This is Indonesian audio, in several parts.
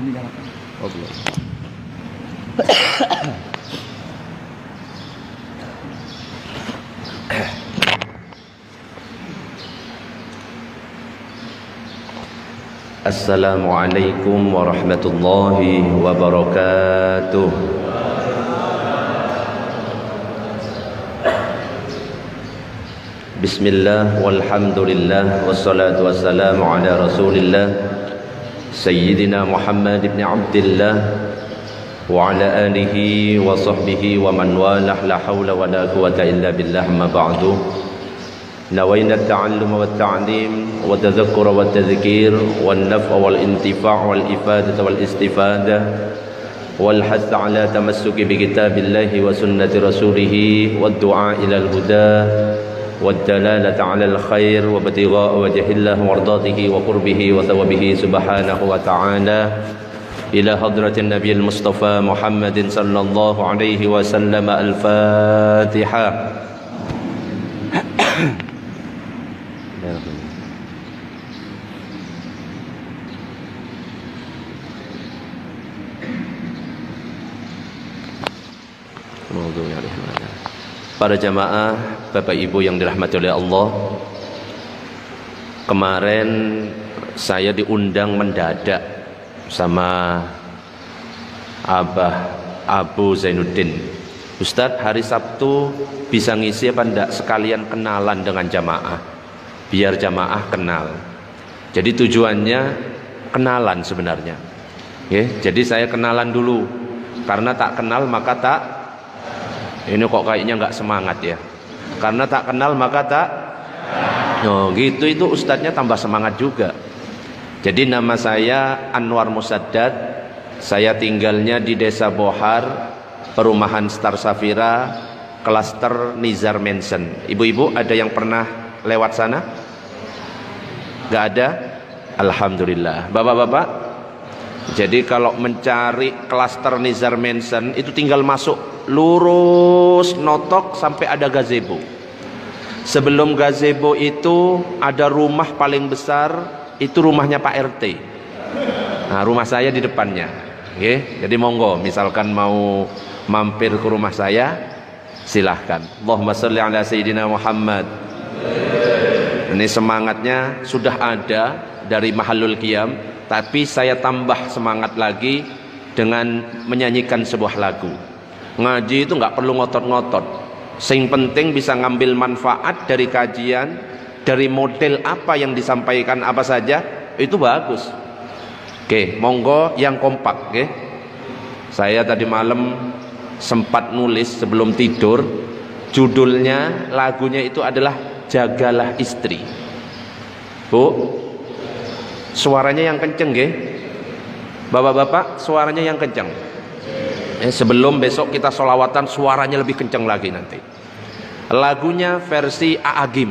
dinyalakan. Oh, belum. Assalamualaikum warahmatullahi wabarakatuh. Bismillah walhamdulillah wassalatu wassalamu ala rasulillah Sayyidina Muhammad ibn Abdillah wa ala alihi wa sahbihi wa man walah, la hawla wa la quwata illa billah, amma ba'du. Nawayna at-ta'allum wa at-ta'lim wa tadhakkura wa at-tadhkir wal naf'a wal intifa' wal ifadata wal istifadah wal hath ala tamassuki bi kitabillahi wa sunnati rasulih wad du'a ila al-huda والدلالة على الخير وابتغاء وجه الله وارضاته وقربه وثوابه سبحانه وتعالى إلى حضرة النبي المصطفى محمد صلى الله عليه وسلم. الفاتحة. Para jamaah, Bapak Ibu yang dirahmati oleh Allah, kemarin saya diundang mendadak sama Abah Abu Zainuddin. Ustadz, hari Sabtu bisa ngisi apa enggak sekalian kenalan dengan jamaah, biar jamaah kenal. Jadi tujuannya kenalan sebenarnya. Jadi saya kenalan dulu, karena tak kenal maka tak. Ini kok kayaknya nggak semangat ya. Karena tak kenal maka tak. Oh gitu, itu ustadznya tambah semangat juga. Jadi nama saya Anwar Musaddad. Saya tinggalnya di Desa Bohar, Perumahan Star Safira, Klaster Nizar Mansion. Ibu-ibu ada yang pernah lewat sana? Nggak ada? Alhamdulillah. Bapak-bapak, jadi kalau mencari Klaster Nizar Mansion itu tinggal masuk lurus notok sampai ada gazebo. Sebelum gazebo itu ada rumah paling besar, itu rumahnya Pak RT. Nah, rumah saya di depannya. Jadi monggo, misalkan mau mampir ke rumah saya, silahkan. Allahumma sholli ala sayyidina Muhammad. Ini semangatnya sudah ada dari Mahallul Qiyam, tapi saya tambah semangat lagi dengan menyanyikan sebuah lagu. Ngaji itu nggak perlu ngotot-ngotot. Sing penting bisa ngambil manfaat dari kajian, dari model apa yang disampaikan apa saja, itu bagus. Oke, monggo yang kompak. Oke. Saya tadi malam sempat nulis sebelum tidur, judulnya lagunya itu adalah Jagalah Istri. Bu, suaranya yang kenceng, nggih. Bapak-bapak, suaranya yang kenceng. Sebelum besok kita sholawatan, suaranya lebih kencang lagi nanti. Lagunya versi Aagim.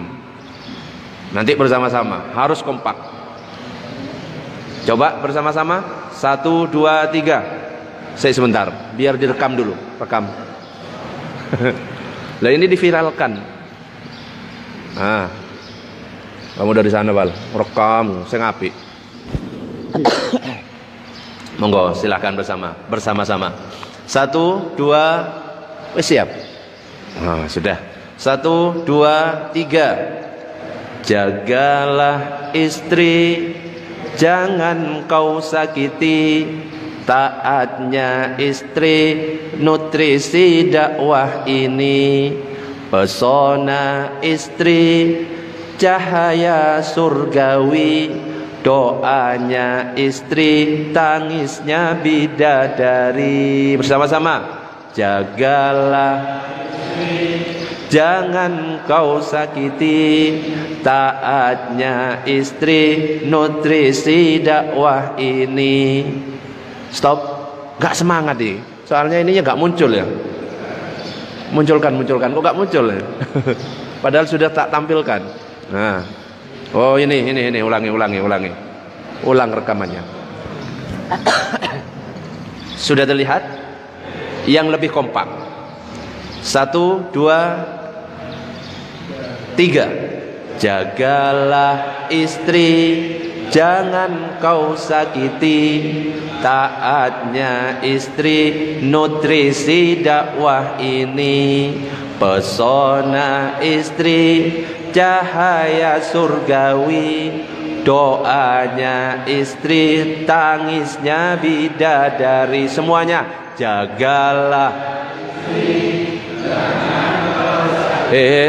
Nanti bersama-sama, harus kompak. Coba bersama-sama, 1, 2, 3. Saya sebentar, biar direkam dulu, rekam. Lah ini diviralkan. Nah, kamu dari sana Bal, rekam, saya ngapi. Monggo, silahkan bersama-sama. 1, 2, siap. Nah, sudah. 1, 2, 3. Jagalah istri, jangan kau sakiti. Taatnya istri, nutrisi dakwah ini. Pesona istri, cahaya surgawi. Doanya istri, tangisnya bidadari. Bersama-sama. Jagalah istri, jangan kau sakiti. Taatnya istri, nutrisi dakwah ini. Stop. Gak semangat nih. Soalnya ininya gak muncul ya. Munculkan. Kok gak muncul ya? Padahal sudah tak tampilkan. Nah. Oh ini ulangi. Ulang rekamannya. Sudah terlihat? Yang lebih kompak. 1, 2, 3. Jagalah istri, jangan kau sakiti. Taatnya istri nutrisi dakwah ini, pesona istri cahaya surgawi. Doanya istri tangisnya bidadari. Semuanya jagalah.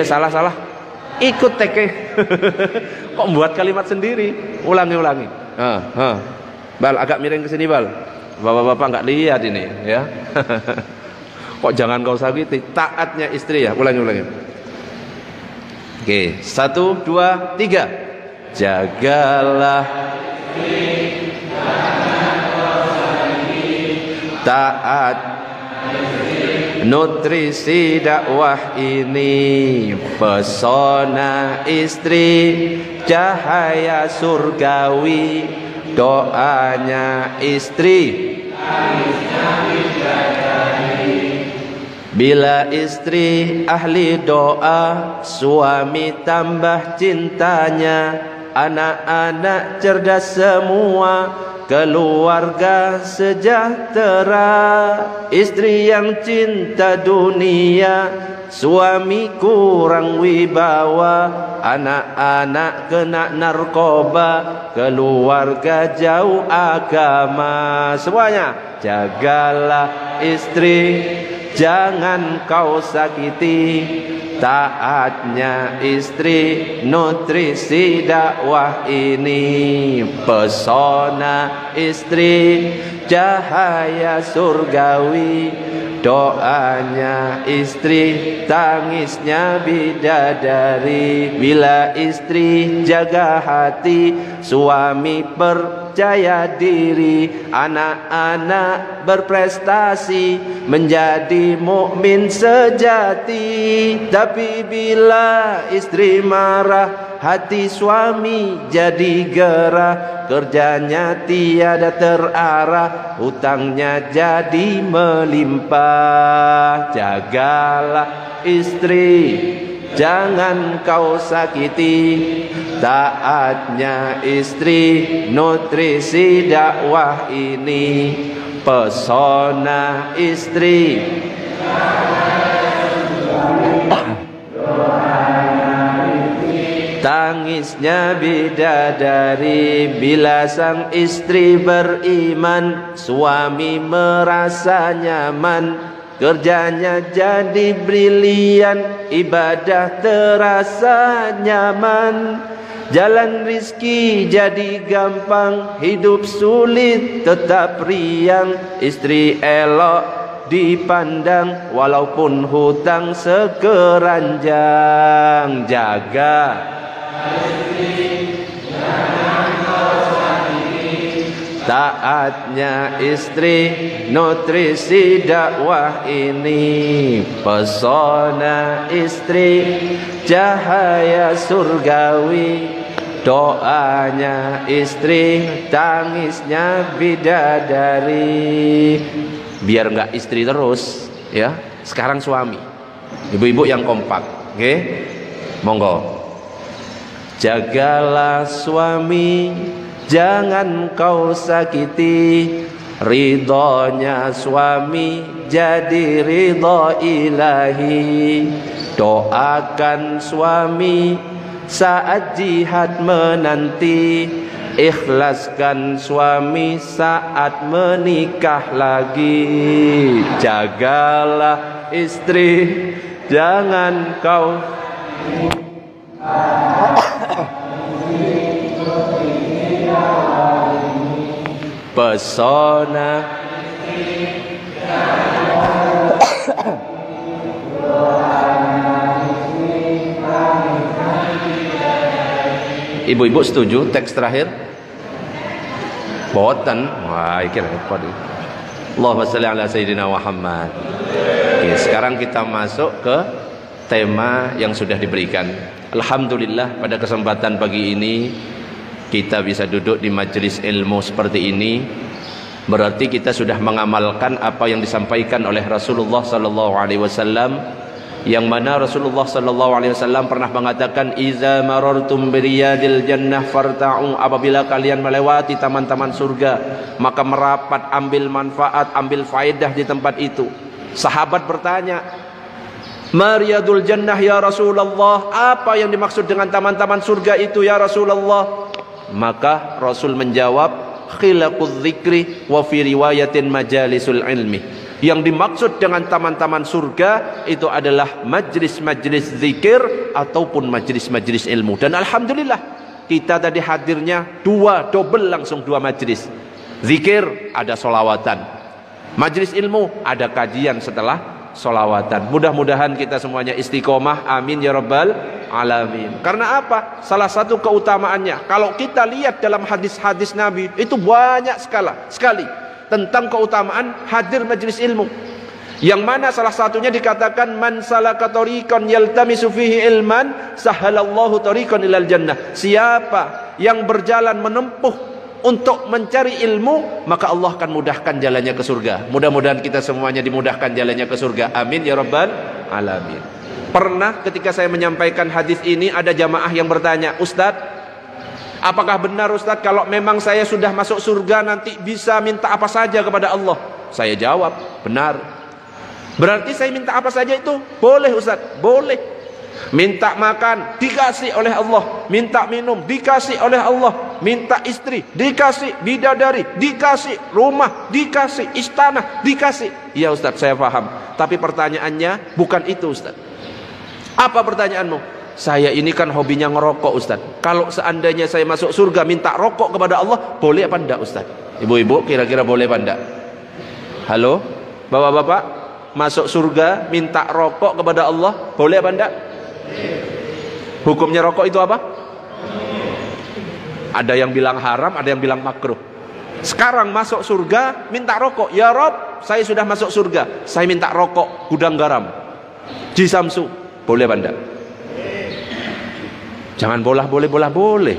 Salah ikut teke. Kok buat kalimat sendiri? Ulangi. Bal, agak miring ke sini, Bal. Bapak-bapak nggak lihat ini, ya. Kok jangan kau sakiti. Taatnya istri ya. Ulangi. Oke, 1, 2, 3. Jagalah taat nutrisi dakwah ini, pesona istri cahaya surgawi. Doanya istri bila istri ahli doa, suami tambah cintanya. Anak-anak cerdas semua, keluarga sejahtera. Istri yang cinta dunia, suami kurang wibawa. Anak-anak kena narkoba, keluarga jauh agama. Semuanya jagalah istri, jangan kau sakiti. Taatnya istri nutrisi dakwah ini, pesona istri cahaya surgawi. Doanya istri tangisnya bidadari. Bila istri jaga hati, suami percaya diri. Anak-anak berprestasi, menjadi mukmin sejati. Tapi bila istri marah, hati suami jadi gerah. Kerjanya tiada terarah, hutangnya jadi melimpah. Jagalah istri, jangan kau sakiti. Taatnya istri nutrisi dakwah ini, pesona istri tangisnya bidadari. Bila sang istri beriman, suami merasa nyaman. Kerjanya jadi brilian, ibadah terasa nyaman. Jalan rizki jadi gampang, hidup sulit tetap riang. Istri elok dipandang, walaupun hutang sekeranjang. Jaga taatnya istri nutrisi dakwah ini, pesona istri cahaya surgawi. Doanya istri tangisnya bidadari. Biar nggak istri terus, ya. Sekarang suami, ibu-ibu yang kompak, oke? Monggo. Jagalah suami, jangan kau sakiti. Ridhonya suami jadi ridho ilahi. Doakan suami saat jihad menanti. Ikhlaskan suami saat menikah lagi. Jagalah istri, jangan kau pesona ibu-ibu setuju teks terakhir? Boten. Wah, iki repot. Allahumma shalli ala sayyidina Muhammad. Oke, sekarang kita masuk ke tema yang sudah diberikan. Alhamdulillah pada kesempatan pagi ini kita bisa duduk di majelis ilmu seperti ini. Berarti kita sudah mengamalkan apa yang disampaikan oleh Rasulullah sallallahu alaihi wasallam yang mana Rasulullah sallallahu alaihi wasallam pernah mengatakan, "Iza marartum biriyadil jannah farta'u." Apabila kalian melewati taman-taman surga, maka merapat, ambil manfaat, ambil faedah di tempat itu. Sahabat bertanya, "Mariyadul jannah ya Rasulullah, apa yang dimaksud dengan taman-taman surga itu ya Rasulullah?" Maka Rasul menjawab, "Khilaqudz dzikri wa fi riwayatin majalisul ilmi." Yang dimaksud dengan taman-taman surga itu adalah majlis-majlis zikir ataupun majlis-majlis ilmu. Dan alhamdulillah kita tadi hadirnya double langsung 2 majlis. Zikir ada solawatan, majlis ilmu ada kajian setelah solawatan. Mudah-mudahan kita semuanya istiqomah, amin ya rabbal alamin. Karena apa? Salah satu keutamaannya, kalau kita lihat dalam hadis-hadis Nabi itu banyak sekali tentang keutamaan hadir majlis ilmu, yang mana salah satunya dikatakan, "Man salaka tariqan yaltamisu fihi ilman sahalallahu tariqan ilal jannah." Siapa yang berjalan menempuh untuk mencari ilmu, maka Allah akan mudahkan jalannya ke surga. Mudah-mudahan kita semuanya dimudahkan jalannya ke surga, amin ya rabbal alamin. Pernah ketika saya menyampaikan hadis ini, ada jamaah yang bertanya, "Ustadz, apakah benar Ustadz kalau memang saya sudah masuk surga nanti bisa minta apa saja kepada Allah?" Saya jawab, benar. Berarti saya minta apa saja itu boleh Ustadz? Boleh. Minta makan dikasih oleh Allah, minta minum dikasih oleh Allah, minta istri dikasih, bidadari dikasih, rumah dikasih, istana dikasih. Iya Ustadz, saya paham. Tapi pertanyaannya bukan itu Ustadz. Apa pertanyaanmu? Saya ini kan hobinya ngerokok Ustaz. Kalau seandainya saya masuk surga minta rokok kepada Allah, boleh apa enggak Ustaz? Ibu-ibu kira-kira boleh apa enggak? Halo? Bapak-bapak, masuk surga minta rokok kepada Allah, boleh apa enggak? Hukumnya rokok itu apa? Ada yang bilang haram, ada yang bilang makruh. Sekarang masuk surga minta rokok, ya Rob, saya sudah masuk surga, saya minta rokok gudang garam Ji Samsu, boleh apa enggak? Jangan boleh.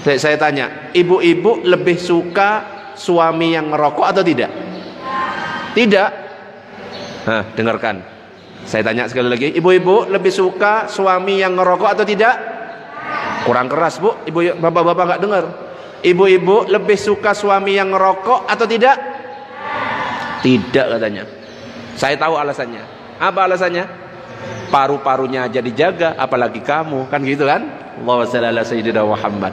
Saya tanya, ibu-ibu lebih suka suami yang ngerokok atau tidak? Tidak. Dengarkan. Saya tanya sekali lagi, ibu-ibu lebih suka suami yang ngerokok atau tidak? Kurang keras Bu, ibu, bapak-bapak nggak dengar. Ibu-ibu lebih suka suami yang ngerokok atau tidak? Tidak katanya. Saya tahu alasannya. Apa alasannya? Paru-parunya aja dijaga, apalagi kamu, kan gitu kan? Allahumma shalli ala sayyidina Muhammad.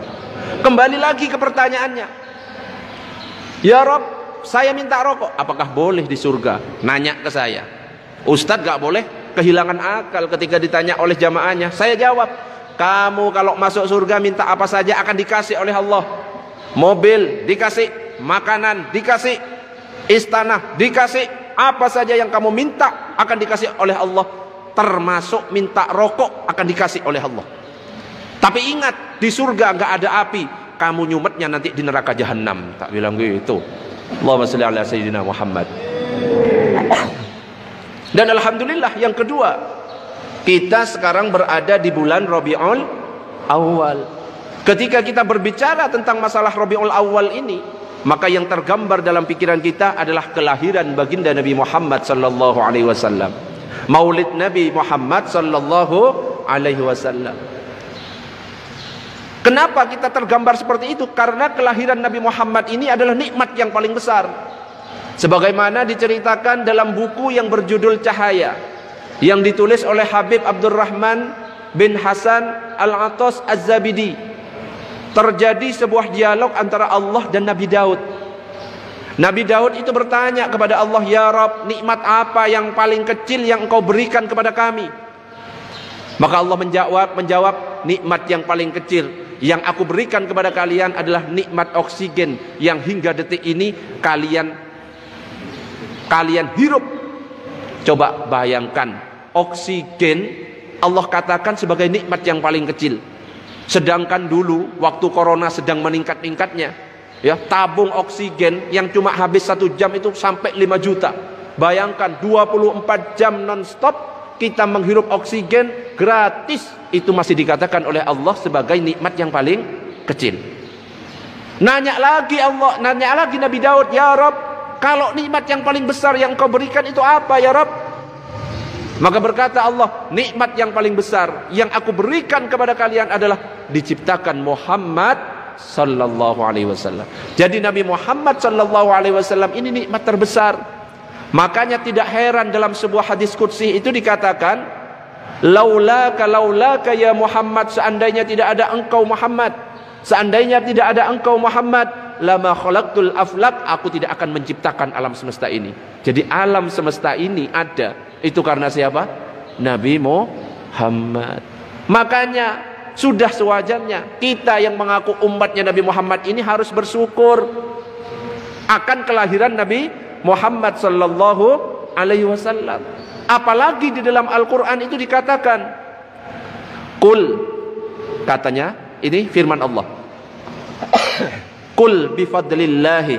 Kembali lagi ke pertanyaannya. Ya Rob, saya minta rokok, apakah boleh di surga? Nanya ke saya. Ustadz gak boleh kehilangan akal ketika ditanya oleh jamaahnya. Saya jawab, kamu kalau masuk surga minta apa saja akan dikasih oleh Allah. Mobil dikasih, makanan dikasih, istana dikasih, apa saja yang kamu minta akan dikasih oleh Allah, termasuk minta rokok akan dikasih oleh Allah. Tapi ingat, di surga nggak ada api, kamu nyumetnya nanti di neraka jahanam. Tak bilang gitu. Allahumma shalli ala sayyidina Muhammad. Dan alhamdulillah yang kedua, kita sekarang berada di bulan Rabiul Awal. Ketika kita berbicara tentang masalah Rabiul Awal ini, maka yang tergambar dalam pikiran kita adalah kelahiran baginda Nabi Muhammad sallallahu alaihi wasallam. Maulid Nabi Muhammad sallallahu alaihi wasallam. Kenapa kita tergambar seperti itu? Karena kelahiran Nabi Muhammad ini adalah nikmat yang paling besar. Sebagaimana diceritakan dalam buku yang berjudul Cahaya, yang ditulis oleh Habib Abdurrahman bin Hasan Al-Atas Az-Zabidi. Terjadi sebuah dialog antara Allah dan Nabi Daud. Nabi Daud itu bertanya kepada Allah, "Ya Rabb, nikmat apa yang paling kecil yang engkau berikan kepada kami?" Maka Allah menjawab, "Nikmat yang paling kecil yang aku berikan kepada kalian adalah nikmat oksigen yang hingga detik ini kalian hirup." Coba bayangkan, oksigen Allah katakan sebagai nikmat yang paling kecil. Sedangkan dulu waktu corona sedang meningkat-ningkatnya, ya, tabung oksigen yang cuma habis 1 jam itu sampai 5 juta. Bayangkan 24 jam non-stop kita menghirup oksigen gratis, itu masih dikatakan oleh Allah sebagai nikmat yang paling kecil. Nanya lagi Nabi Daud, "Ya Rabb, kalau nikmat yang paling besar yang kau berikan itu apa ya Rabb?" Maka berkata Allah, nikmat yang paling besar yang aku berikan kepada kalian adalah diciptakan Muhammad sallallahu alaihi wasallam. Jadi Nabi Muhammad sallallahu alaihi wasallam ini nikmat terbesar. Makanya tidak heran dalam sebuah hadis qudsi itu dikatakan, laulaka ya Muhammad, seandainya tidak ada engkau Muhammad, seandainya tidak ada engkau Muhammad, lama khalaqtul aflak, aku tidak akan menciptakan alam semesta ini. Jadi alam semesta ini ada itu karena siapa? Nabi Muhammad. Makanya sudah sewajarnya kita yang mengaku umatnya Nabi Muhammad ini harus bersyukur akan kelahiran Nabi Muhammad sallallahu alaihi wasallam. Apalagi di dalam Al-Quran itu dikatakan, Qul, katanya ini firman Allah, Qul bifadlillahi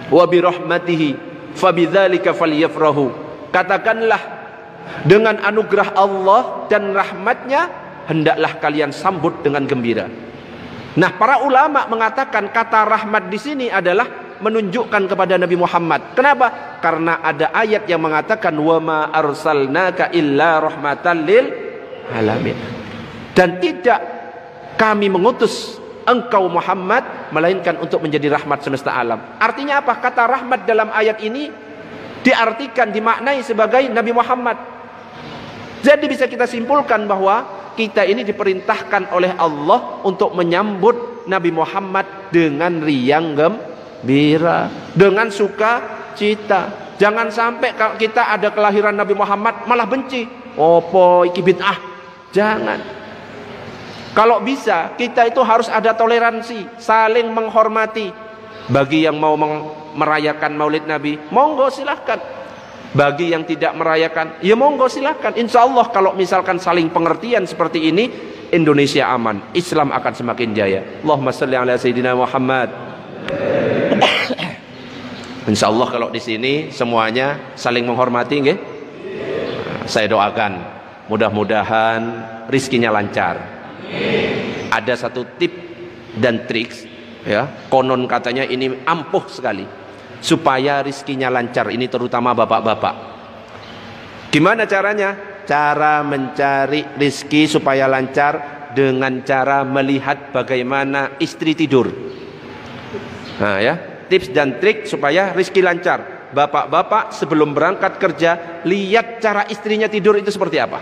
wa birahmatihi fabidzalika falyafrahu. Katakanlah, dengan anugerah Allah dan rahmatnya hendaklah kalian sambut dengan gembira. Nah, para ulama mengatakan kata rahmat di sini adalah menunjukkan kepada Nabi Muhammad. Kenapa? Karena ada ayat yang mengatakan wa ma arsalnaka illa rahmatan lil alamin. Dan tidak kami mengutus engkau Muhammad melainkan untuk menjadi rahmat semesta alam. Artinya apa? Kata rahmat dalam ayat ini diartikan, dimaknai sebagai Nabi Muhammad. Jadi bisa kita simpulkan bahwa kita ini diperintahkan oleh Allah untuk menyambut Nabi Muhammad dengan riang gembira, dengan sukacita. Jangan sampai kita ada kelahiran Nabi Muhammad malah benci. Opo iki bid'ah. Jangan. Kalau bisa kita itu harus ada toleransi, saling menghormati. Bagi yang mau merayakan Maulid Nabi, monggo silahkan. Bagi yang tidak merayakan, ya monggo silahkan. Insya Allah kalau misalkan saling pengertian seperti ini, Indonesia aman, Islam akan semakin jaya. Allahumma shalli ala Sayyidina Muhammad. Insya Allah kalau di sini semuanya saling menghormati, nggih. Saya doakan mudah-mudahan rizkinya lancar. Ada satu tip dan trik, ya, konon katanya ini ampuh sekali supaya rizkinya lancar, ini terutama bapak-bapak. Gimana caranya? Cara mencari rizki supaya lancar dengan cara melihat bagaimana istri tidur. Nah ya, tips dan trik supaya rizki lancar. Bapak-bapak sebelum berangkat kerja, lihat cara istrinya tidur itu seperti apa.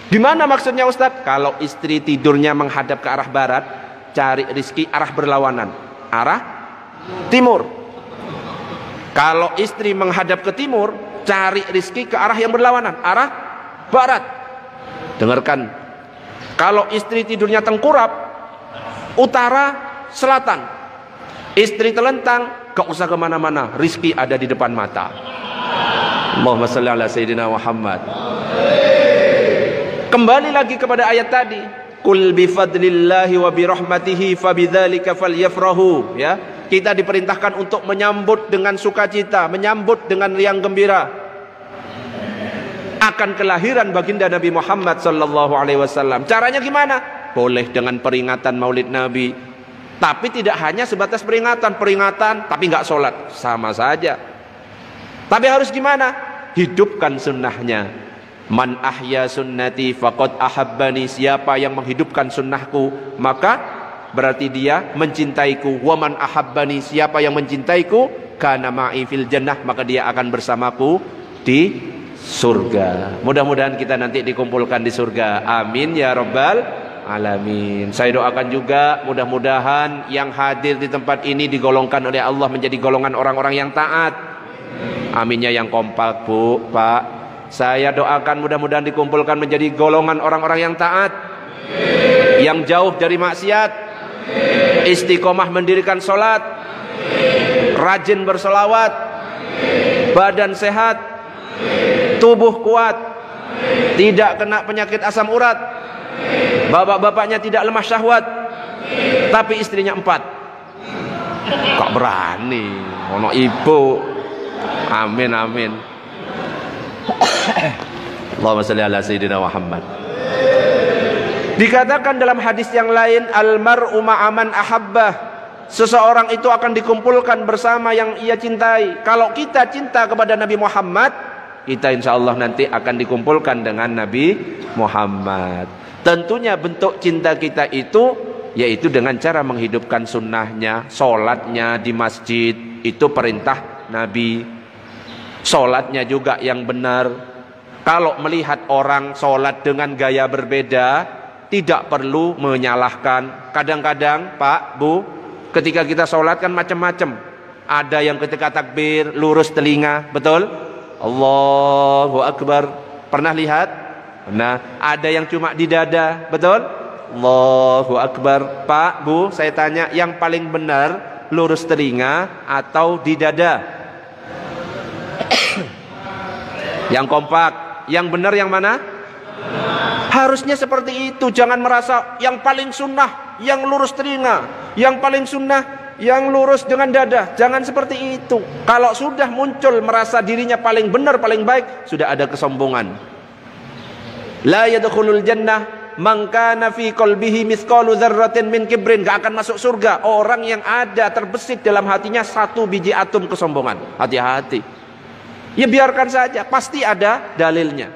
Gimana maksudnya Ustadz? Kalau istri tidurnya menghadap ke arah barat, cari rizki arah berlawanan, arah timur. Kalau istri menghadap ke timur, cari rizki ke arah yang berlawanan, arah barat. Dengarkan, kalau istri tidurnya tengkurap, utara selatan. Istri telentang, gak usah kemana-mana, rizki ada di depan mata. Allahumma shalli ala Sayyidina Muhammad. Kembali lagi kepada ayat tadi, Qul bifadlillahi wa birahmatihi fabidzalika falyafrahu. Ya, kita diperintahkan untuk menyambut dengan sukacita, menyambut dengan riang gembira akan kelahiran baginda Nabi Muhammad sallallahu alaihi wasallam. Caranya gimana? Boleh dengan peringatan Maulid Nabi, tapi tidak hanya sebatas peringatan tapi nggak sholat, sama saja. Tapi harus gimana? Hidupkan sunnahnya. Man ahya sunnati faqad ahabbani. Siapa yang menghidupkan sunnahku, maka berarti dia mencintaiku. Wa man ahabbani, siapa yang mencintaiku, kana ma'i fil jannah, maka dia akan bersamaku di surga. Mudah-mudahan kita nanti dikumpulkan di surga. Amin ya rabbal alamin. Saya doakan juga mudah-mudahan yang hadir di tempat ini digolongkan oleh Allah menjadi golongan orang-orang yang taat. Aminnya yang kompak, Bu, Pak. Saya doakan mudah-mudahan dikumpulkan menjadi golongan orang-orang yang taat, yang jauh dari maksiat, istiqomah mendirikan sholat, rajin bersolawat, badan sehat, tubuh kuat, tidak kena penyakit asam urat, bapak-bapaknya tidak lemah syahwat, tapi istrinya 4. Kok berani ono ibu. Amin amin. Allahumma shalli ala Sayyidina Muhammad. Dikatakan dalam hadis yang lain, almar'u ma'aman ahabbah. Seseorang itu akan dikumpulkan bersama yang ia cintai. Kalau kita cinta kepada Nabi Muhammad, kita insya Allah nanti akan dikumpulkan dengan Nabi Muhammad. Tentunya bentuk cinta kita itu yaitu dengan cara menghidupkan sunnahnya, sholatnya di masjid, itu perintah Nabi. Sholatnya juga yang benar. Kalau melihat orang sholat dengan gaya berbeda, tidak perlu menyalahkan. Kadang-kadang Pak, Bu, ketika kita sholat kan macam-macam. Ada yang ketika takbir lurus telinga, betul? Allahu Akbar. Pernah lihat? Nah, ada yang cuma di dada, betul? Allahu Akbar. Pak, Bu, saya tanya, yang paling benar lurus telinga atau di dada? Yang kompak. Yang benar yang mana? Harusnya seperti itu. Jangan merasa yang paling sunnah yang lurus telinga, yang paling sunnah yang lurus dengan dada. Jangan seperti itu. Kalau sudah muncul merasa dirinya paling benar, paling baik, sudah ada kesombongan. La yadkhulul jannah man kana fi qalbihi mithqalu dzarratin min kibrin. Gak akan masuk surga orang yang ada terbesit dalam hatinya 1 biji atom kesombongan. Hati-hati. Ya biarkan saja, pasti ada dalilnya.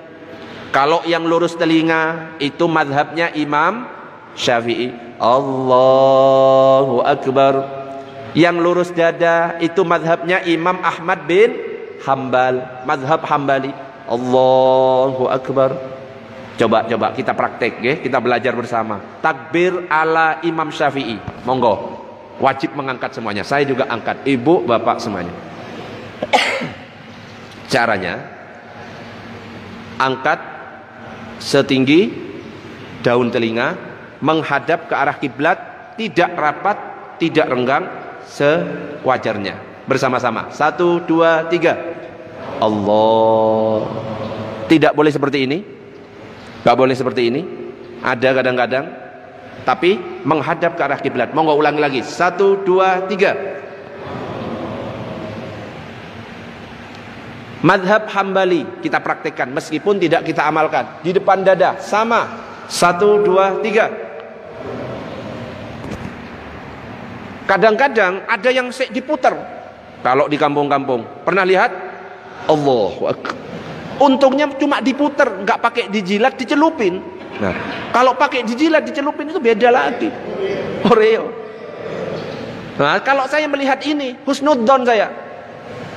Kalau yang lurus telinga itu mazhabnya Imam Syafi'i, Allahu Akbar. Yang lurus dada itu mazhabnya Imam Ahmad bin Hambal, mazhab Hambali, Allahu Akbar. Coba kita praktek ya, kita belajar bersama. Takbir ala Imam Syafi'i. Monggo. Wajib mengangkat semuanya. Saya juga angkat, ibu, bapak semuanya. Caranya, angkat setinggi daun telinga, menghadap ke arah kiblat, tidak rapat, tidak renggang, sewajarnya. Bersama-sama, 1, 2, 3. Allah. Tidak boleh seperti ini, gak boleh seperti ini. Ada kadang-kadang, tapi menghadap ke arah kiblat. Monggo ulangi lagi, 1, 2, 3. Madhab Hambali kita praktekkan meskipun tidak kita amalkan. Di depan dada sama, 1, 2, 3. Kadang-kadang ada yang diputar. Kalau di kampung-kampung pernah lihat? Allahu Akbar. Untungnya cuma diputar, nggak pakai dijilat, dicelupin. Nah, kalau pakai dijilat, dicelupin itu beda lagi. Oreo. Nah, kalau saya melihat ini husnudzon saya.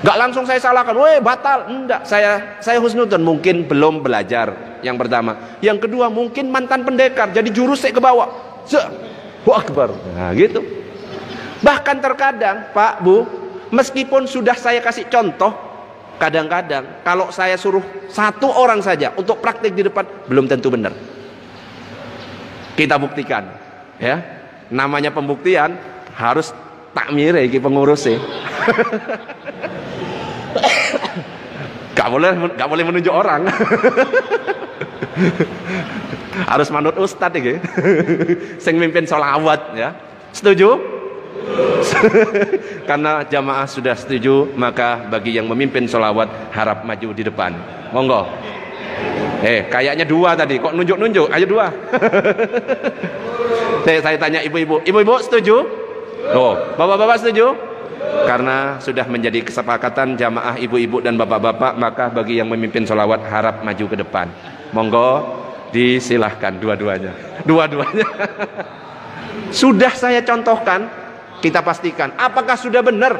Gak langsung saya salahkan, weh batal. Enggak, saya husnudzon. Mungkin belum belajar, yang pertama. Yang kedua mungkin mantan pendekar, jadi jurus saya ke bawah. Allahu Akbar. Nah gitu. Bahkan terkadang Pak, Bu, meskipun sudah saya kasih contoh, kadang-kadang kalau saya suruh 1 orang saja untuk praktik di depan, belum tentu benar. Kita buktikan ya. Namanya pembuktian harus takmir ya pengurusnya. Gak boleh menunjuk orang. Harus manut ustad ya. Sing mimpin sholawat ya. Setuju? Karena jamaah sudah setuju, maka bagi yang memimpin sholawat harap maju di depan. Monggo. Kayaknya 2 tadi, kok nunjuk-nunjuk? Ayo 2. Saya tanya ibu-ibu. Ibu-ibu setuju? Oh, bapak-bapak setuju? Karena sudah menjadi kesepakatan jamaah ibu-ibu dan bapak-bapak, maka bagi yang memimpin sholawat harap maju ke depan. Monggo disilahkan dua-duanya. Sudah saya contohkan, kita pastikan apakah sudah benar.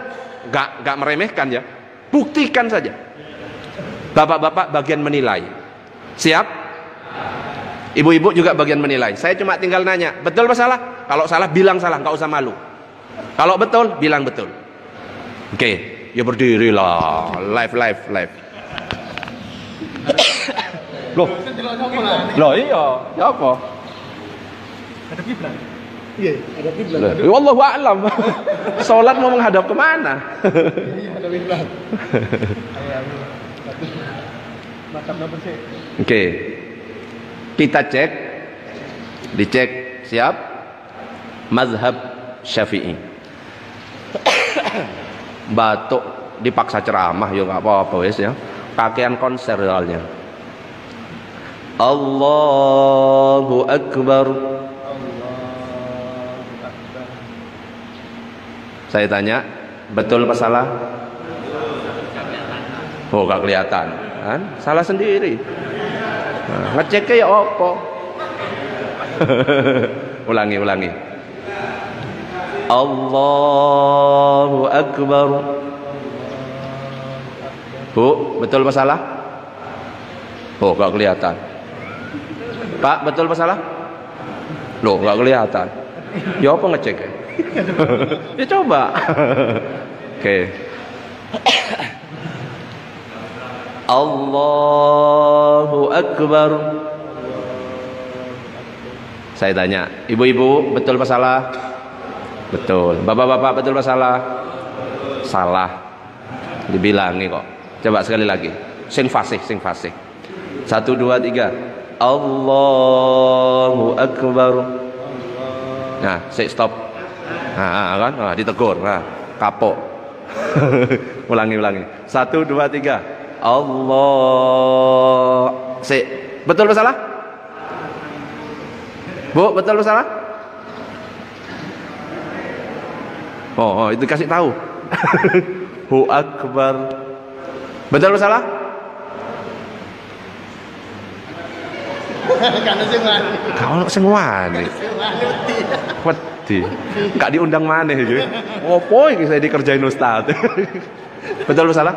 Gak meremehkan ya, buktikan saja. Bapak-bapak bagian menilai. Siap? Ibu-ibu juga bagian menilai. Saya cuma tinggal nanya, betul apa salah? Kalau salah bilang salah, nggak usah malu. Kalau betul bilang betul. Oke, ya berdiri lah. Live. Loh iya, ya apa? Ada kiblat. Iya, ada kiblat. Ya Allahu a'lam. Salat mau menghadap kemana? Iya, ada kiblat. Oke. Kita cek. Dicek, siap? Mazhab Syafi'i. Batuk dipaksa ceramah ya nggak apa-apa wes ya. Kakean konser soalnya. Allahu Akbar. Saya tanya, betul apa salah? Oh, gak kelihatan. kan? Salah sendiri. Nah, ngeceknya ya apa? Ulangi. Allahu Akbar. Bu, betul masalah? Oh, gak kelihatan. Pak, betul masalah? Loh, gak kelihatan. Ya apa ngecek? Ya coba. Oke. Allahu Akbar. Saya tanya, ibu-ibu betul masalah? Betul. Bapak-bapak betul masalah? Salah. Dibilangi kok. Coba sekali lagi. Sing fasih. 1, 2, 3. Allahu Akbar. Nah, stop. Nah, kan? Nah, ditegur. Nah, kapok. Ulangi. 1, 2, 3. Allah. Betul masalah? Bu, betul masalah? Oh, itu kasih tahu. Hu Akbar. Betul masalah? Kalau sing wani. Wedi. Enggak diundang maneh iki. Opo iki saya dikerjain ustaz. Betul masalah?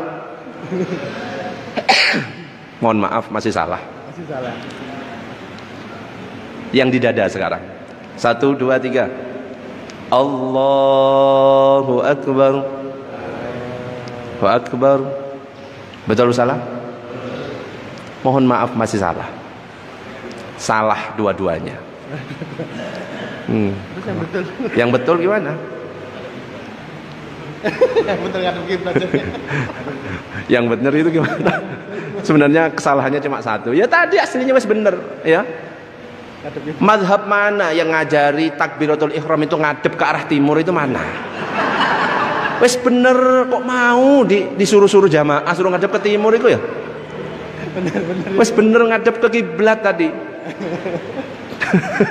Mohon maaf masih salah. Yang di dada sekarang. 1, 2, 3. Allahu Akbar. Allahu Akbar. Betul salah? Mohon maaf masih salah. Salah dua-duanya. Yang betul gimana? Yang benar itu gimana? Sebenarnya kesalahannya cuma satu. Ya tadi aslinya masih benar, ya. Mazhab mana yang ngajari takbiratul ihram itu ngadep ke arah timur itu mana? Wes bener kok mau disuruh-suruh jamaah suruh ngadep ke timur itu ya? Wes bener ngadep ke kiblat tadi.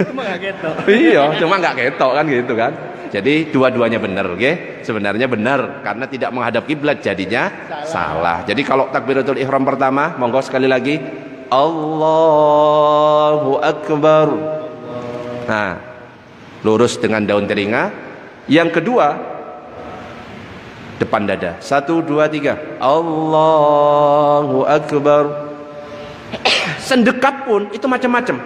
Cuma nggak ketok. Iya, cuma nggak ketok kan gitu kan. Jadi dua-duanya benar, oke? Sebenarnya benar karena tidak menghadap kiblat jadinya salah. Jadi kalau takbiratul ihram pertama, monggo sekali lagi Allahu Akbar. Nah, lurus dengan daun telinga. Yang kedua, depan dada. 1, 2, 3. Allahu Akbar. Sendekap pun itu macam-macam.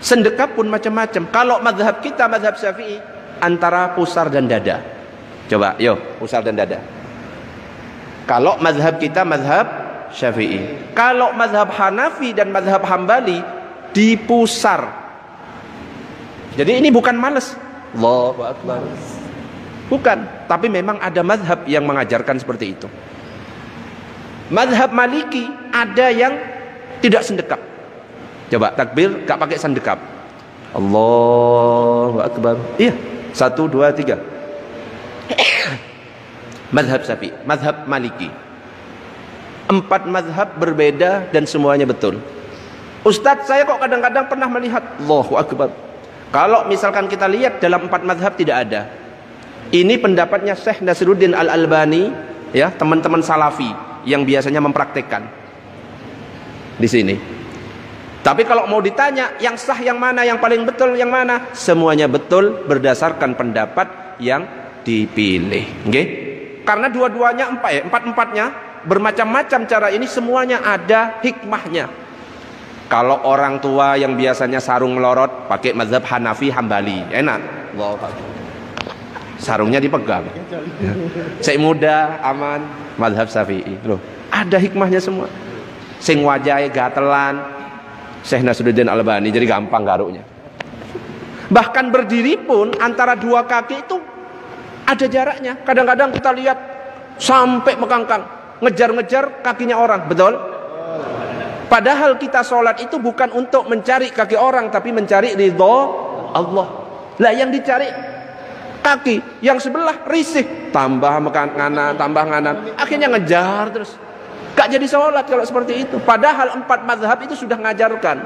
Sendekap pun macam-macam. Kalau mazhab kita, mazhab Syafi'i, antara pusar dan dada. Coba, yuk, pusar dan dada. Kalau mazhab kita, mazhab Syafi'i. Kalau mazhab Hanafi dan mazhab Hambali, di pusar. Jadi ini bukan males. Allahu Akbar. Bukan, tapi memang ada mazhab yang mengajarkan seperti itu. Mazhab Maliki ada yang tidak sendekap. Coba takbir gak pakai sendekap. Allahu Akbar. Iya. 1, 2, 3. Mazhab Syafi'i, mazhab Maliki. 4 mazhab berbeda dan semuanya betul. Ustadz, saya kok kadang-kadang pernah melihat Allahu Akbar. Kalau misalkan kita lihat dalam 4 mazhab tidak ada. Ini pendapatnya Syekh Nasiruddin Al-Albani, ya, teman-teman Salafi yang biasanya mempraktekkan di sini. Tapi kalau mau ditanya yang sah yang mana, yang paling betul yang mana, semuanya betul berdasarkan pendapat yang dipilih. Okay? Karena dua-duanya empat-empatnya bermacam-macam cara ini, semuanya ada hikmahnya. Kalau orang tua yang biasanya sarung melorot pakai mazhab Hanafi Hambali, enak. Sarungnya dipegang. Saya muda aman mazhab Syafi'i. Loh, ada hikmahnya semua. Sing wajahe gatelan Syekh Nasiruddin Al-Albani, jadi gampang garuknya. Bahkan berdiri pun antara dua kaki itu ada jaraknya. Kadang-kadang kita lihat sampai mekangkang, ngejar-ngejar kakinya orang, betul? Padahal kita sholat itu bukan untuk mencari kaki orang, tapi mencari ridho Allah. Lah yang dicari kaki, yang sebelah risih, tambah kanan, tambah kanan, akhirnya ngejar terus. Gak jadi sholat kalau seperti itu. Padahal 4 mazhab itu sudah ngajarkan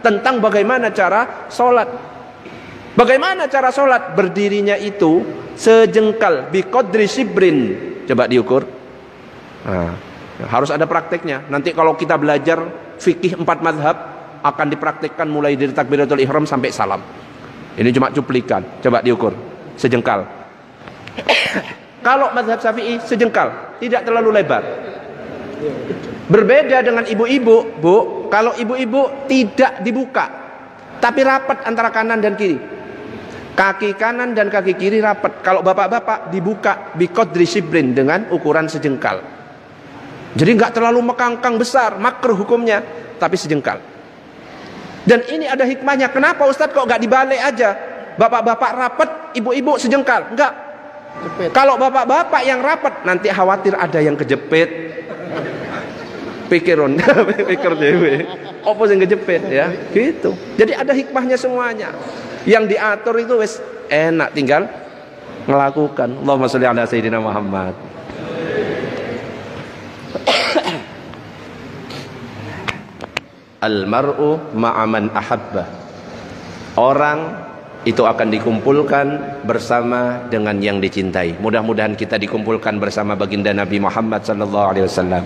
tentang bagaimana cara sholat. Bagaimana cara sholat? Berdirinya itu sejengkal, biqadri shibrin. Coba diukur. Nah, Harus ada prakteknya. Nanti kalau kita belajar fikih 4 mazhab akan dipraktekkan mulai dari takbiratul ihram sampai salam. Ini cuma cuplikan. Coba diukur sejengkal. Kalau mazhab Syafi'i sejengkal, tidak terlalu lebar. Berbeda dengan ibu-ibu, Bu. Kalau ibu-ibu tidak dibuka, tapi rapat antara kanan dan kiri. Kaki kanan dan kaki kiri rapat. Kalau bapak-bapak dibuka biqadri shibrin dengan ukuran sejengkal. Jadi nggak terlalu mekangkang besar, makruh hukumnya, tapi sejengkal. Dan ini ada hikmahnya. Kenapa Ustadz kok nggak dibalik aja? Bapak-bapak rapat, ibu-ibu sejengkal. Enggak. Kalau bapak-bapak yang rapat, nanti khawatir ada yang kejepit. Pikiron, pikir dewe. Apa yang kejepit ya? Gitu. Jadi ada hikmahnya semuanya. Yang diatur itu wis enak, tinggal melakukan. Allahumma sholli ala sayyidina Muhammad. Al-mar'u ma'aman ahabba. Orang itu akan dikumpulkan bersama dengan yang dicintai. Mudah-mudahan kita dikumpulkan bersama baginda Nabi Muhammad sallallahu alaihi wasallam.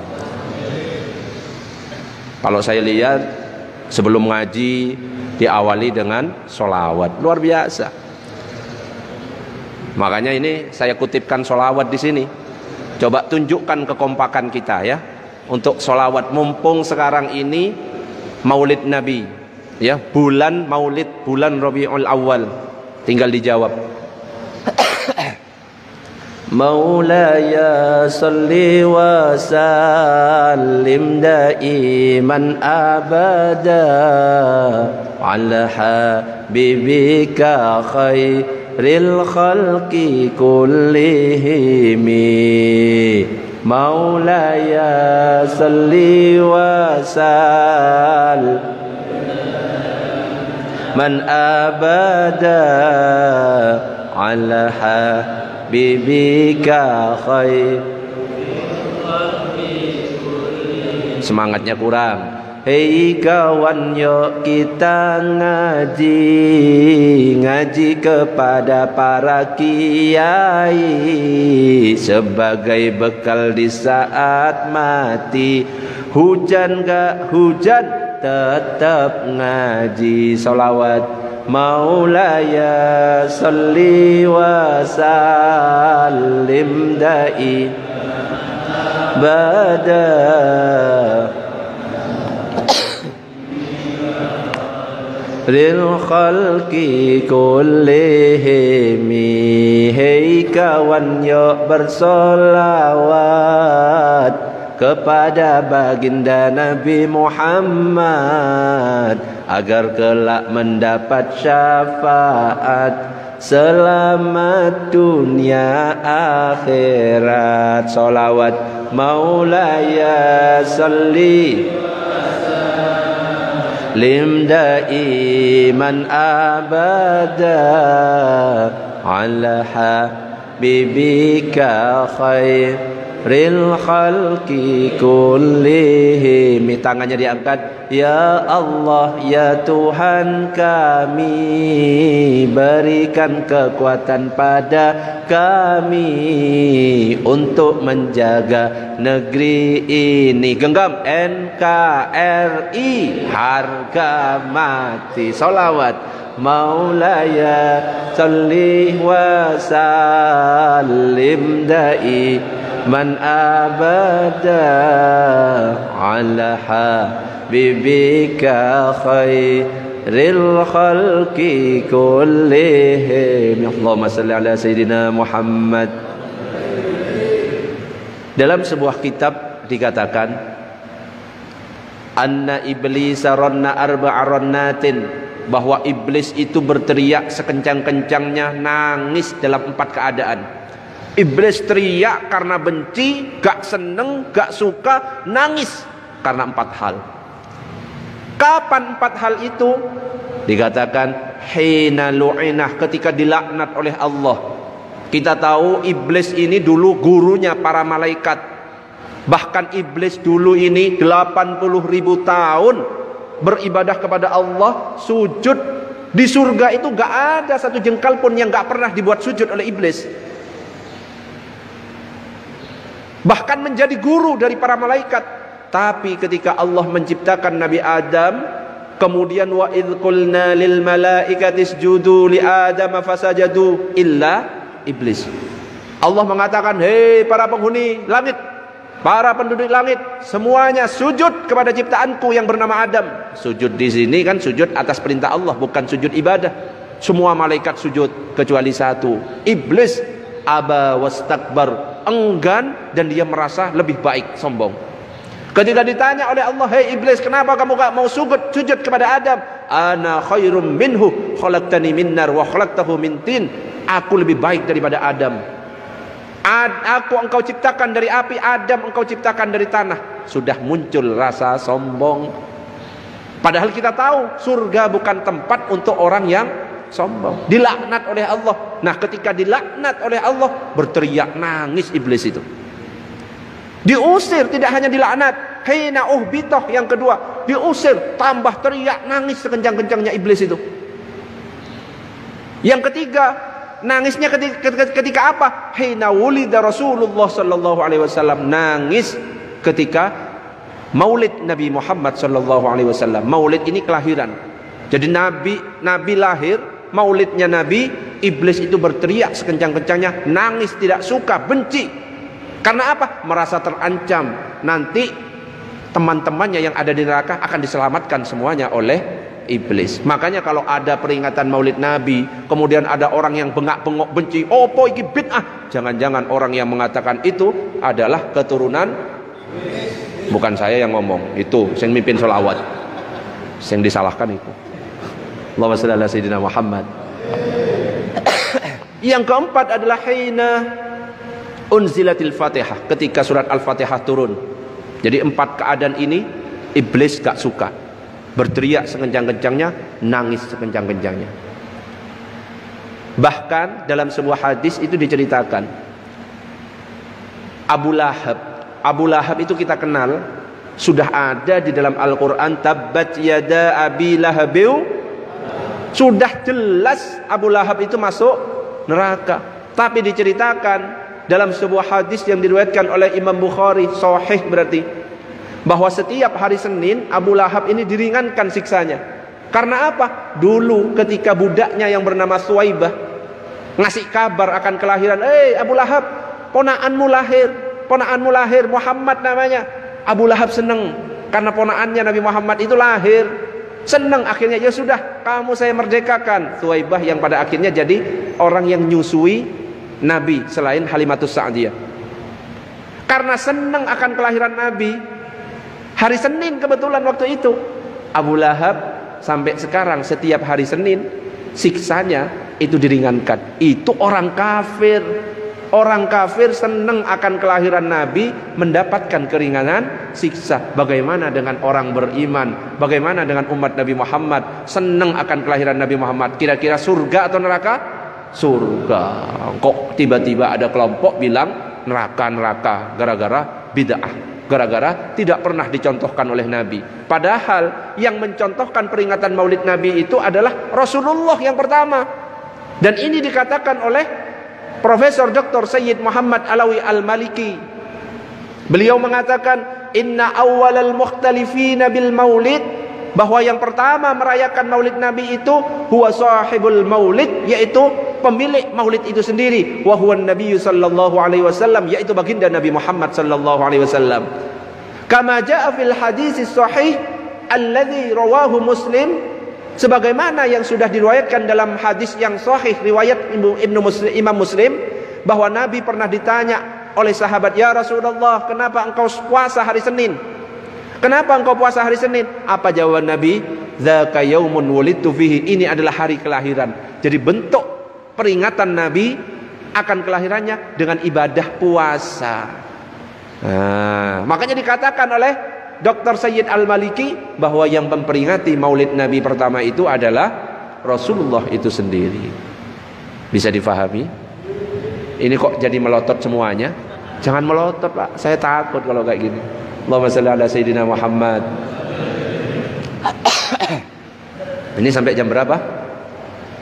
Kalau saya lihat sebelum ngaji diawali dengan sholawat, luar biasa. Makanya ini saya kutipkan sholawat di sini. Coba tunjukkan kekompakan kita ya untuk sholawat. Mumpung sekarang ini Maulid Nabi, ya, bulan Maulid, bulan Rabiul Awal. Tinggal dijawab. Maulaya salli wa sallim daiman abada ala habibika khairil khalqi kullihim. Maulaya salli wa sallim man abada ala habibika khair. Semangatnya kurang. Hei kawan, yuk kita ngaji, ngaji kepada para kiai sebagai bekal di saat mati. Hujan gak hujan, tetap ngaji. Sholawat. Maulaya salli wa sallim da'i bada lil khalqi kullihim. Hei kawan, yuk bersolawat kepada baginda Nabi Muhammad agar kelak mendapat syafaat selamat dunia akhirat. Sholawat. Maulaya salli limdai man abada ala habibika khairil khalqi kullihim. Tangannya diangkat. Ya Allah, ya Tuhan kami, berikan kekuatan pada kami untuk menjaga negeri ini. Genggam. NKRI harga mati. Sholawat. Maulaya salli wa sallim da'i man abada ala habibika khairil khalqi kullihim. Allahumma salli ala sayyidina Muhammad. Dalam sebuah kitab dikatakan anna iblisa ranna arba'a rannatin, bahwa iblis itu berteriak sekencang-kencangnya, nangis dalam 4 keadaan. Iblis teriak karena benci, gak seneng, gak suka, nangis karena 4 hal. Kapan 4 hal itu? Dikatakan hina lu'inah, ketika dilaknat oleh Allah. Kita tahu iblis ini dulu gurunya para malaikat. Bahkan iblis dulu ini 80.000 tahun beribadah kepada Allah, sujud. Di surga itu gak ada satu jengkal pun yang gak pernah dibuat sujud oleh iblis. bahkan menjadi guru dari para malaikat. Tapi ketika Allah menciptakan Nabi Adam, kemudian wa idz qulna lil malaikati isjudu li Adam fasajadu illa iblis. Allah mengatakan, hei para penghuni langit, para penduduk langit, semuanya sujud kepada ciptaanku yang bernama Adam. Sujud di sini kan sujud atas perintah Allah, bukan sujud ibadah. Semua malaikat sujud kecuali satu, iblis. Aba wastakbar, enggan dan dia merasa lebih baik, sombong. Ketika ditanya oleh Allah, hei iblis, kenapa kamu gak mau sujud kepada Adam? Ana khairum minhu, khalaqtani min nar wa khalaqtahu min tin. Aku lebih baik daripada Adam. Aku engkau ciptakan dari api, Adam engkau ciptakan dari tanah. Sudah muncul rasa sombong. Padahal kita tahu surga bukan tempat untuk orang yang sombong. Dilaknat oleh Allah. Nah, ketika dilaknat oleh Allah, berteriak nangis iblis itu. Diusir, tidak hanya dilaknat. Hina uhbitoh, yang kedua diusir, tambah teriak nangis sekencang-kencangnya iblis itu. Yang ketiga, nangisnya ketika apa? Hina wulida Rasulullah sallallahu alaihi wasallam, nangis ketika Maulid Nabi Muhammad sallallahu alaihi wasallam. Maulid ini kelahiran. Jadi Nabi lahir, maulidnya Nabi, iblis itu berteriak sekencang-kencangnya, nangis, tidak suka, benci. Karena apa? Merasa terancam. Nanti teman-temannya yang ada di neraka akan diselamatkan semuanya oleh iblis. Makanya kalau ada peringatan maulid Nabi, kemudian ada orang yang bengak-bengok benci, oh po iki bid'ah, jangan-jangan orang yang mengatakan itu adalah keturunan, bukan saya yang ngomong, itu yang mimpin sholawat, yang disalahkan itu. Allahumma shalli ala sayyidina Muhammad. Yang keempat adalah hina unzilatil Fatihah, ketika surat Al-Fatihah turun. Jadi 4 keadaan ini iblis gak suka, berteriak sekencang-kencangnya, nangis sekencang-kencangnya. Bahkan dalam sebuah hadis itu diceritakan, Abu Lahab itu kita kenal, sudah ada di dalam Al-Quran, tabbat yada abi lahabiu. Sudah jelas Abu Lahab itu masuk neraka. Tapi diceritakan dalam sebuah hadis yang diriwayatkan oleh Imam Bukhari, sahih berarti, bahwa setiap hari Senin Abu Lahab ini diringankan siksanya. Karena apa? Dulu ketika budaknya yang bernama Suwaibah ngasih kabar akan kelahiran, Abu Lahab, ponakanmu lahir, Muhammad namanya. Abu Lahab senang karena ponakannya Nabi Muhammad itu lahir. Senang, akhirnya ya sudah, kamu saya merdekakan. Suwaibah yang pada akhirnya jadi orang yang nyusui Nabi selain Halimatus Sa'diyah. Karena senang akan kelahiran Nabi, hari Senin kebetulan waktu itu, Abu Lahab sampai sekarang setiap hari Senin siksanya itu diringankan. Itu orang kafir. Orang kafir senang akan kelahiran Nabi, mendapatkan keringanan siksa. Bagaimana dengan orang beriman? Bagaimana dengan umat Nabi Muhammad? Senang akan kelahiran Nabi Muhammad. Kira-kira surga atau neraka? Surga. Kok tiba-tiba ada kelompok bilang neraka gara-gara bid'ah, gara-gara tidak pernah dicontohkan oleh Nabi. Padahal yang mencontohkan peringatan maulid Nabi itu adalah Rasulullah yang pertama. Dan ini dikatakan oleh Profesor Dr. Sayyid Muhammad Alawi Al-Maliki. Beliau mengatakan, inna awwalal mukhtalifina bil maulid, bahwa yang pertama merayakan maulid Nabi itu huwa sahibul maulid, yaitu pemilik maulid itu sendiri, wa huwa Nabi sallallahu alaihi wasallam, yaitu baginda Nabi Muhammad sallallahu alaihi wasallam. Kama jaa fil hadis sahih alladzi rawahu Muslim, sebagaimana yang sudah diriwayatkan dalam hadis yang sahih riwayat Imam Muslim, bahwa Nabi pernah ditanya oleh sahabat, ya Rasulullah, kenapa engkau puasa hari Senin? Kenapa engkau puasa hari Senin? Apa jawaban Nabi? Dzaka yaumun wulidtu fihi, ini adalah hari kelahiran. Jadi bentuk peringatan Nabi akan kelahirannya dengan ibadah puasa. Makanya dikatakan oleh Dr. Sayyid Al-Maliki bahwa yang memperingati maulid Nabi pertama itu adalah Rasulullah itu sendiri. Bisa difahami? Ini kok jadi melotot semuanya? Jangan melotot, Pak. Saya takut kalau kayak gini. Allahumma shalli ala sayyidina Muhammad. Ini sampai jam berapa?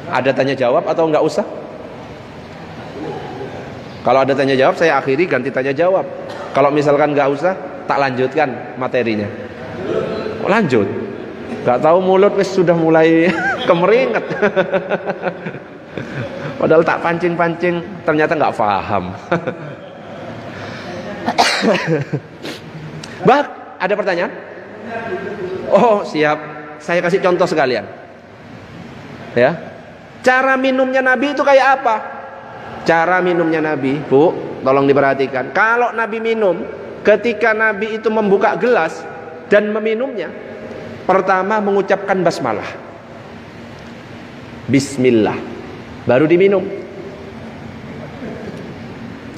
Ada tanya jawab atau enggak usah? Kalau ada tanya jawab, saya akhiri ganti tanya jawab. Kalau misalkan nggak usah, tak lanjutkan materinya. Lanjut. Nggak tahu mulut wis sudah mulai kemeringet. Padahal tak pancing-pancing, ternyata nggak paham. Bah, ada pertanyaan? Oh, siap. Saya kasih contoh sekalian. Ya. Cara minumnya Nabi itu kayak apa? Cara minumnya Nabi, Bu, tolong diperhatikan. Kalau Nabi minum, ketika Nabi itu membuka gelas dan meminumnya, pertama mengucapkan basmalah. Bismillah. Baru diminum.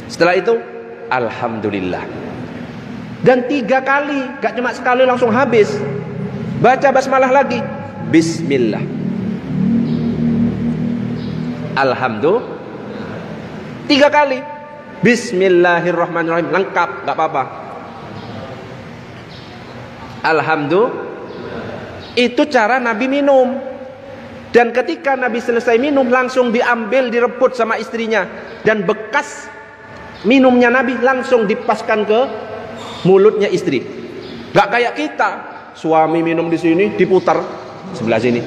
Setelah itu, alhamdulillah. Dan 3 kali, gak cuma sekali langsung habis. Baca basmalah lagi. Bismillah. Alhamdulillah. 3 kali. Bismillahirrahmanirrahim. Lengkap, gak apa-apa. Alhamdulillah. Itu cara Nabi minum. Dan ketika Nabi selesai minum, langsung diambil, direbut sama istrinya. Dan bekas minumnya Nabi langsung dipaskan ke mulutnya istri. Gak kayak kita, suami minum di sini, diputar sebelah sini.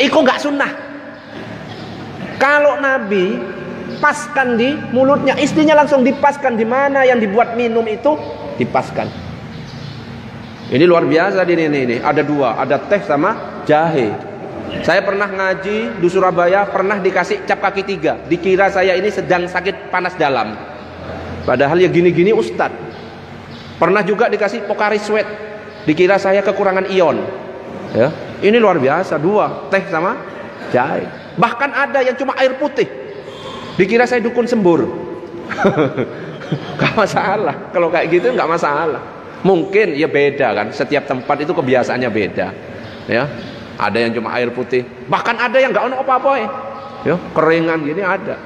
Itu gak sunnah. Kalau Nabi paskan di mulutnya, istrinya langsung dipaskan. Di mana yang dibuat minum itu dipaskan. Ini luar biasa ini. Ada 2, ada teh sama jahe. Saya pernah ngaji di Surabaya, pernah dikasih cap kaki 3. Dikira saya ini sedang sakit panas dalam. Padahal ya gini-gini Ustadz. Pernah juga dikasih Pocari Sweat. Dikira saya kekurangan ion. Ya, ini luar biasa, 2, teh sama jahe. Bahkan ada yang cuma air putih. Dikira saya dukun sembur. Gak masalah. Kalau kayak gitu gak masalah. Mungkin ya beda kan. Setiap tempat itu kebiasaannya beda. Ya, ada yang cuma air putih. Bahkan ada yang gak ono apa-apa. Ya, keringan gini ada.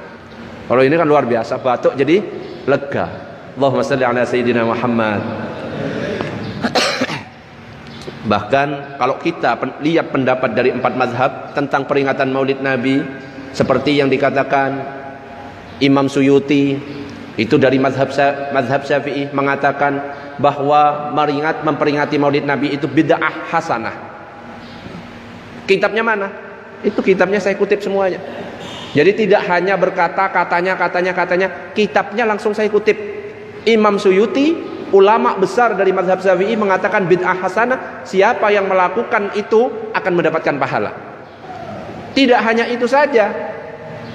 Kalau ini kan luar biasa, batuk jadi lega. Allahumma salli ala Sayyidina Muhammad. Bahkan kalau kita lihat pendapat dari 4 mazhab tentang peringatan Maulid Nabi, seperti yang dikatakan Imam Suyuti, itu dari mazhab Syafi'i, mengatakan bahwa memperingati Maulid Nabi itu bid'ah hasanah. Kitabnya mana? Itu kitabnya saya kutip semuanya. Jadi tidak hanya berkata katanya, kitabnya langsung saya kutip. Imam Suyuti, ulama besar dari mazhab Syafi'i, mengatakan bid'ah hasanah. Siapa yang melakukan itu akan mendapatkan pahala. Tidak hanya itu saja.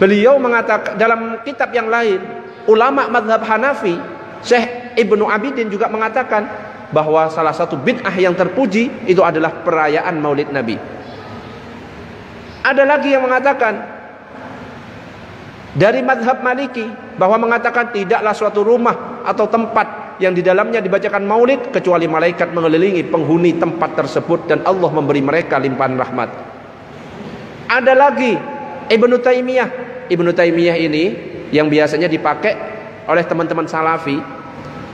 Beliau mengatakan dalam kitab yang lain, ulama mazhab Hanafi, Syekh Ibnu Abidin juga mengatakan bahwa salah satu bid'ah yang terpuji itu adalah perayaan Maulid Nabi. Ada lagi yang mengatakan dari mazhab Maliki, bahwa mengatakan tidaklah suatu rumah atau tempat yang di dalamnya dibacakan Maulid kecuali malaikat mengelilingi penghuni tempat tersebut dan Allah memberi mereka limpahan rahmat. Ada lagi Ibnu Taimiyah ini yang biasanya dipakai oleh teman-teman Salafi,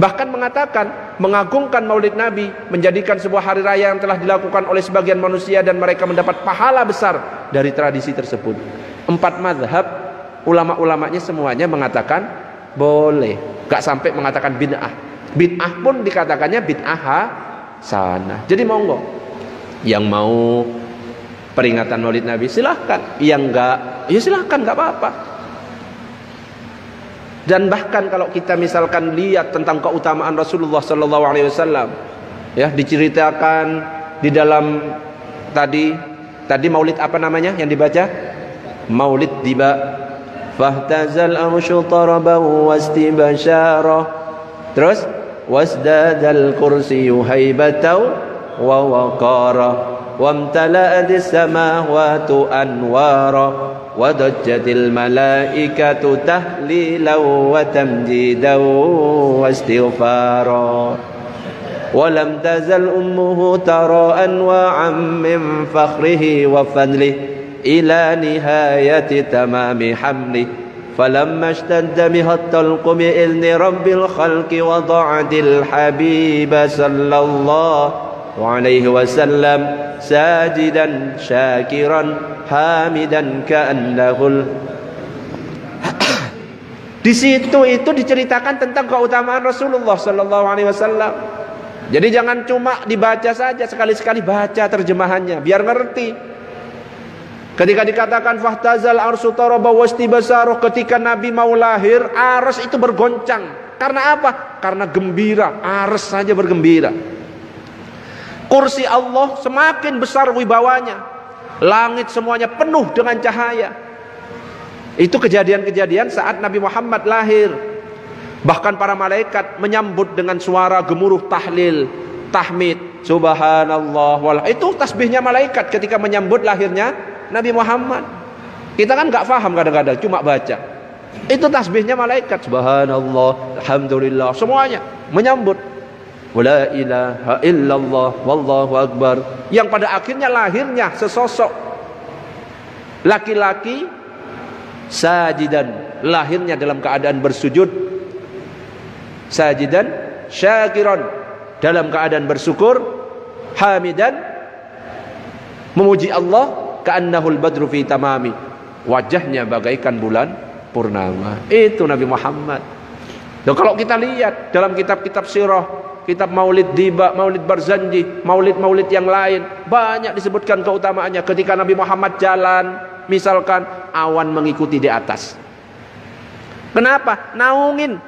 bahkan mengatakan mengagungkan Maulid Nabi, menjadikan sebuah hari raya yang telah dilakukan oleh sebagian manusia dan mereka mendapat pahala besar dari tradisi tersebut. 4 mazhab ulama-ulamanya semuanya mengatakan boleh, gak sampai mengatakan bid'ah. Bid'ah pun dikatakannya bid'ah hasanah. Jadi monggo yang mau peringatan Maulid Nabi silahkan, yang enggak ya silahkan, enggak apa-apa. Dan bahkan kalau kita misalkan lihat tentang keutamaan Rasulullah sallallahu alaihi wasallam, ya diceritakan di dalam tadi Maulid apa namanya yang dibaca? Maulid Diba. Fahtazal arsyu taraban wastibsyara. Terus wasdadal kursiyyu haibatan wa waqara. وامتلأت السماوات أنوارا وضجت الملائكة تهليلا وتمجيدا واستغفارا ولم تزل أمه ترى أنواعا من فخره وفضله إلى نهاية تمام حمله فلما اشتد بها الطلق بإذن رب الخلق وضعت الحبيب صلى الله عليه وسلم ساجدا شاكرا حامدا Di situ itu diceritakan tentang keutamaan Rasulullah sallallahu alaihi wasallam. Jadi jangan cuma dibaca saja, sekali-sekali baca terjemahannya biar ngerti. Ketika dikatakan fahtazal arsu taraba wastibasaruh, ketika Nabi mau lahir, arsy itu bergoncang. Karena apa? Karena gembira, arsy saja bergembira. Kursi Allah semakin besar wibawanya. Langit semuanya penuh dengan cahaya. Itu kejadian-kejadian saat Nabi Muhammad lahir. Bahkan para malaikat menyambut dengan suara gemuruh tahlil, tahmid, subhanallah. Itu tasbihnya malaikat ketika menyambut lahirnya Nabi Muhammad. Kita kan nggak paham kadang-kadang, cuma baca. Itu tasbihnya malaikat, subhanallah, alhamdulillah, semuanya menyambut. Wala ilaha illallah, wallahu akbar. Yang pada akhirnya lahirnya sesosok laki-laki sajidan, lahirnya dalam keadaan bersujud. Sajidan syakiran, dalam keadaan bersyukur. Hamidan, memuji Allah. Ka'annahul badru fi tamami, wajahnya bagaikan bulan purnama. Itu Nabi Muhammad. Dan kalau kita lihat dalam kitab-kitab sirah, kitab Maulid Diba, Maulid Barzanji, maulid-maulid yang lain, banyak disebutkan keutamaannya. Ketika Nabi Muhammad jalan, misalkan awan mengikuti di atas. Kenapa? Naungin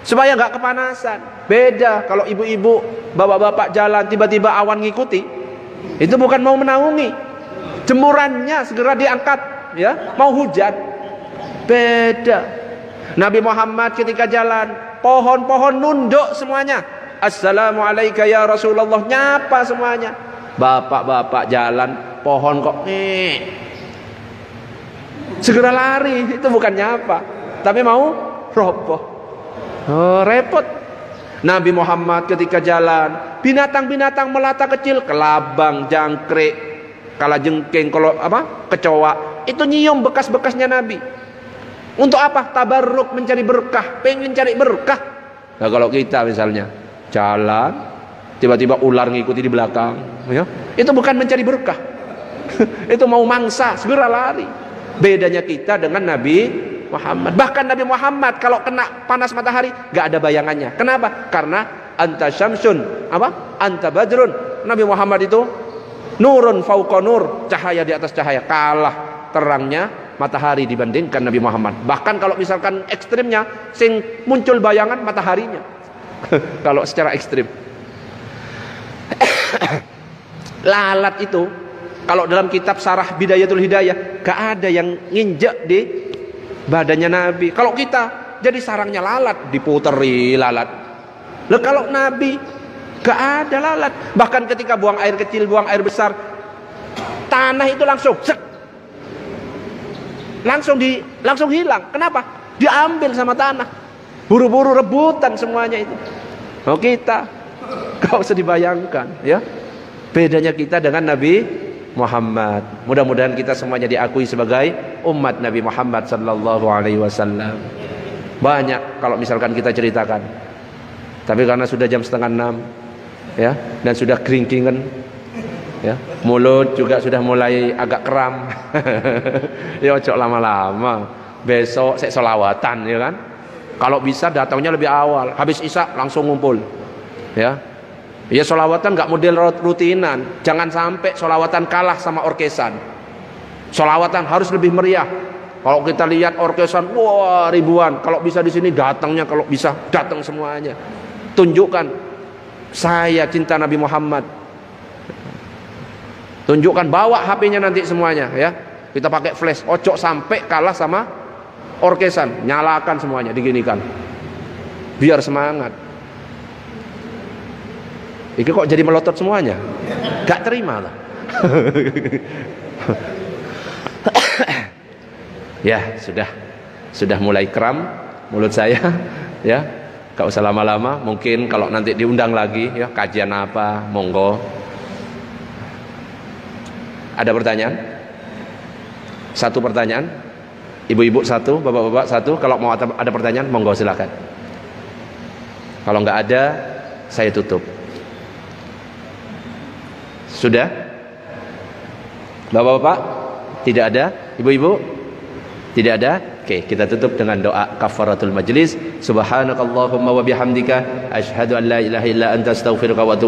supaya nggak kepanasan. Beda kalau ibu-ibu, bapak-bapak jalan, tiba-tiba awan ngikuti, itu bukan mau menaungi, jemurannya segera diangkat, ya, mau hujan. Beda. Nabi Muhammad ketika jalan, pohon-pohon nunduk semuanya. Assalamualaikum ya Rasulullah, nyapa semuanya. Bapak-bapak jalan, pohon kok segera lari, itu bukan nyapa, tapi mau roboh. Oh, repot. Nabi Muhammad ketika jalan, binatang-binatang melata kecil, kelabang, jangkrik, kalajengking, kalau apa, kecoa, itu nyium bekas-bekasnya Nabi. Untuk apa? Tabarruk, mencari berkah, pengen cari berkah. Nah, kalau kita misalnya jalan, tiba-tiba ular ngikuti di belakang, ya, itu bukan mencari berkah. Itu mau mangsa, segera lari. Bedanya kita dengan Nabi Muhammad. Bahkan Nabi Muhammad kalau kena panas matahari gak ada bayangannya. Kenapa? Karena anta syamsun, apa? Anta badrun. Nabi Muhammad itu nurun fauqa nur, cahaya di atas cahaya. Kalah terangnya matahari dibandingkan Nabi Muhammad. Bahkan kalau misalkan ekstrimnya, sing muncul bayangan mataharinya. Kalau secara ekstrim. Lalat itu, kalau dalam kitab Sarah Bidayatul Hidayah, gak ada yang nginjek di badannya Nabi. Kalau kita jadi sarangnya lalat, diputeri lalat. Loh, kalau Nabi gak ada lalat. Bahkan ketika buang air kecil, buang air besar, tanah itu langsung langsung hilang. Kenapa? Diambil sama tanah. Buru-buru rebutan semuanya itu. Oh, kita gak usah dibayangkan, ya. Bedanya kita dengan Nabi Muhammad. Mudah-mudahan kita semuanya diakui sebagai umat Nabi Muhammad sallallahu alaihi wasallam. Banyak kalau misalkan kita ceritakan. Tapi karena sudah jam 5:30, ya, dan sudah keringkingan, ya, mulut juga sudah mulai agak kram. Ya, ojo lama-lama. Besok saya sholawatan, ya kan. Kalau bisa datangnya lebih awal, habis isya langsung ngumpul, ya. Ya, sholawatan nggak model rutinan. Jangan sampai sholawatan kalah sama orkesan. Sholawatan harus lebih meriah. Kalau kita lihat orkesan, wah, ribuan. Kalau bisa di sini datangnya, kalau bisa datang semuanya. Tunjukkan saya cinta Nabi Muhammad. Tunjukkan, bawa HP-nya nanti semuanya, ya. Kita pakai flash. Ojo sampai kalah sama orkesan. Nyalakan semuanya, diginikan. Biar semangat. Ini kok jadi melotot semuanya? Gak terima lah. Ya, sudah mulai kram mulut saya, ya. Gak usah lama-lama. Mungkin kalau nanti diundang lagi, ya, kajian apa, monggo. Ada pertanyaan? Satu pertanyaan. Ibu-ibu satu, bapak-bapak satu. Kalau mau ada pertanyaan, monggo silakan. Kalau nggak ada, saya tutup. Sudah? Bapak-bapak? Tidak ada? Ibu-ibu? Tidak ada? Oke, kita tutup dengan doa kafaratul majlis. Subhanakallahumma wa bihamdika asyhadu an la ilaha illa anta astaghfiruka wa atubu